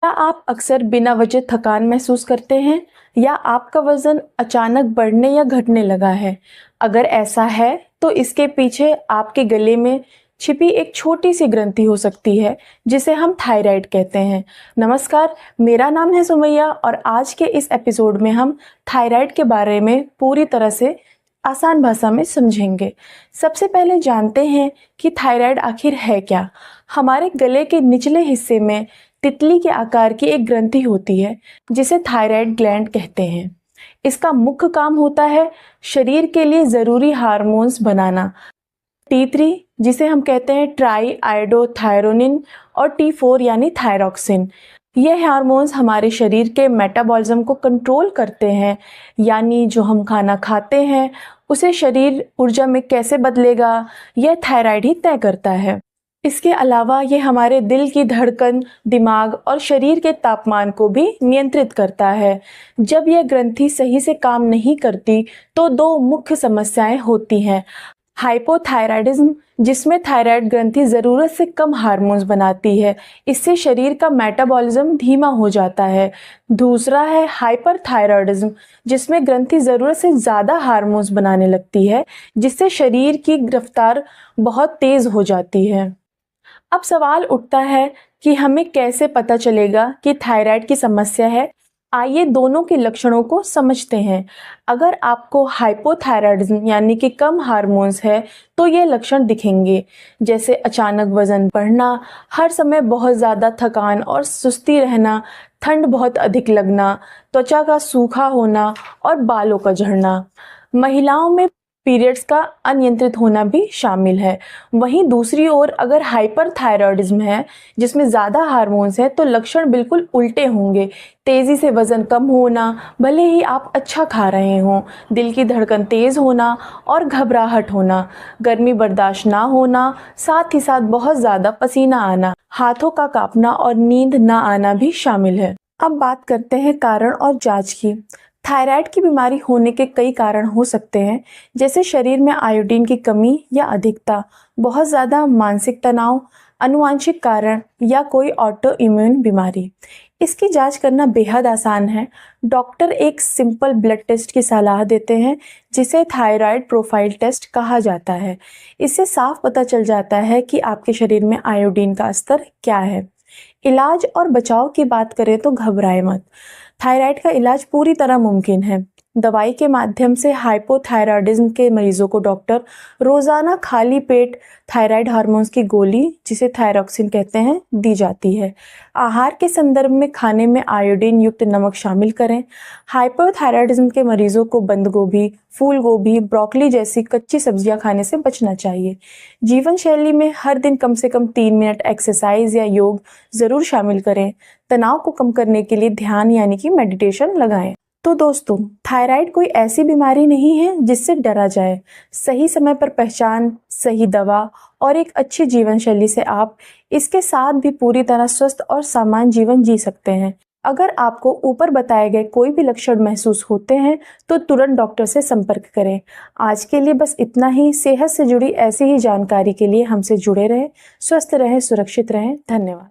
क्या आप अक्सर बिना वजह थकान महसूस करते हैं या आपका वजन अचानक बढ़ने या घटने लगा है? अगर ऐसा है तो इसके पीछे आपके गले में छिपी एक छोटी सी ग्रंथि हो सकती है जिसे हम थायराइड कहते हैं। नमस्कार, मेरा नाम है सुमैया और आज के इस एपिसोड में हम थायराइड के बारे में पूरी तरह से आसान भाषा में समझेंगे। सबसे पहले जानते हैं कि थायराइड आखिर है क्या। हमारे गले के निचले हिस्से में तितली के आकार की एक ग्रंथि होती है जिसे थायराइड ग्लैंड कहते हैं। इसका मुख्य काम होता है शरीर के लिए ज़रूरी हार्मोन्स बनाना। T3 जिसे हम कहते हैं ट्राई आयोडोथायरोनिन और T4 यानी थायरॉक्सिन। यह हार्मोन्स हमारे शरीर के मेटाबॉलिज्म को कंट्रोल करते हैं, यानी जो हम खाना खाते हैं उसे शरीर ऊर्जा में कैसे बदलेगा यह थायराइड ही तय करता है। इसके अलावा ये हमारे दिल की धड़कन, दिमाग और शरीर के तापमान को भी नियंत्रित करता है। जब यह ग्रंथि सही से काम नहीं करती तो दो मुख्य समस्याएं होती हैं। हाइपोथायराइडिज्म, जिसमें थायराइड ग्रंथि ज़रूरत से कम हार्मोन्स बनाती है, इससे शरीर का मेटाबॉलिज्म धीमा हो जाता है। दूसरा है हाइपरथायराइडिज्म, जिसमें ग्रंथि ज़रूरत से ज़्यादा हार्मोन्स बनाने लगती है, जिससे शरीर की रफ्तार बहुत तेज़ हो जाती है। अब सवाल उठता है कि हमें कैसे पता चलेगा कि थायराइड की समस्या है। आइए दोनों के लक्षणों को समझते हैं। अगर आपको हाइपोथायराइडिज्म यानी कि कम हार्मोन्स है तो ये लक्षण दिखेंगे, जैसे अचानक वजन बढ़ना, हर समय बहुत ज़्यादा थकान और सुस्ती रहना, ठंड बहुत अधिक लगना, त्वचा का सूखा होना और बालों का झड़ना। महिलाओं में पीरियड्स का अनियंत्रित होना भी शामिल है। वहीं दूसरी ओर अगर हाइपरथायराइडिज्म है जिसमें ज़्यादा हार्मोन्स है तो लक्षण बिल्कुल उल्टे होंगे। तेज़ी से वज़न कम होना, भले ही आप अच्छा खा रहे हों, दिल की धड़कन तेज़ होना और घबराहट होना, गर्मी बर्दाश्त ना होना, साथ ही साथ बहुत ज़्यादा पसीना आना, हाथों का कांपना और नींद ना आना भी शामिल है। अब बात करते हैं कारण और जांच की। थायराइड की बीमारी होने के कई कारण हो सकते हैं, जैसे शरीर में आयोडीन की कमी या अधिकता, बहुत ज़्यादा मानसिक तनाव, आनुवंशिक कारण या कोई ऑटो इम्यून बीमारी। इसकी जांच करना बेहद आसान है। डॉक्टर एक सिंपल ब्लड टेस्ट की सलाह देते हैं जिसे थायराइड प्रोफाइल टेस्ट कहा जाता है। इससे साफ पता चल जाता है कि आपके शरीर में आयोडीन का स्तर क्या है। इलाज और बचाव की बात करें तो घबराए मत। थायराइड का इलाज पूरी तरह मुमकिन है। दवाई के माध्यम से हाइपोथायराइडिज्म के मरीजों को डॉक्टर रोज़ाना खाली पेट थायराइड हार्मोन्स की गोली, जिसे थायरॉक्सिन कहते हैं, दी जाती है। आहार के संदर्भ में खाने में आयोडीन युक्त नमक शामिल करें। हाइपोथायराइडिज्म के मरीजों को बंद गोभी, फूल गोभी, ब्रोकली जैसी कच्ची सब्जियां खाने से बचना चाहिए। जीवन शैली में हर दिन कम से कम 3 मिनट एक्सरसाइज या योग ज़रूर शामिल करें। तनाव को कम करने के लिए ध्यान यानी कि मेडिटेशन लगाएं। तो दोस्तों, थायराइड कोई ऐसी बीमारी नहीं है जिससे डरा जाए। सही समय पर पहचान, सही दवा और एक अच्छी जीवन शैली से आप इसके साथ भी पूरी तरह स्वस्थ और सामान्य जीवन जी सकते हैं। अगर आपको ऊपर बताए गए कोई भी लक्षण महसूस होते हैं तो तुरंत डॉक्टर से संपर्क करें। आज के लिए बस इतना ही। सेहत से जुड़ी ऐसी ही जानकारी के लिए हमसे जुड़े रहें, स्वस्थ रहें, सुरक्षित रहें। धन्यवाद।